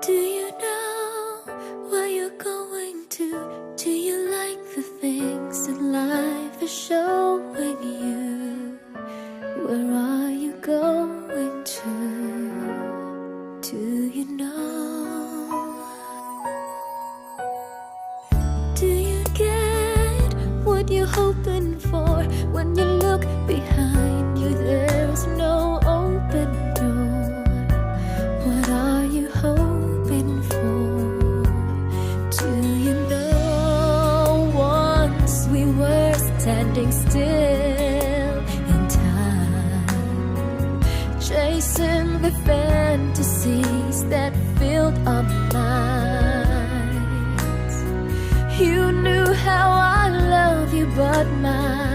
Do you know where you're going to? Do you like the things that life is showing you? Where are you going to? Do you know? Do you get what you're hoping for? When you look behind you, there's no open door. What are you hoping for? Do you know once we were standing still in time, chasing the fantasies that filled our minds? You knew how I love you, but my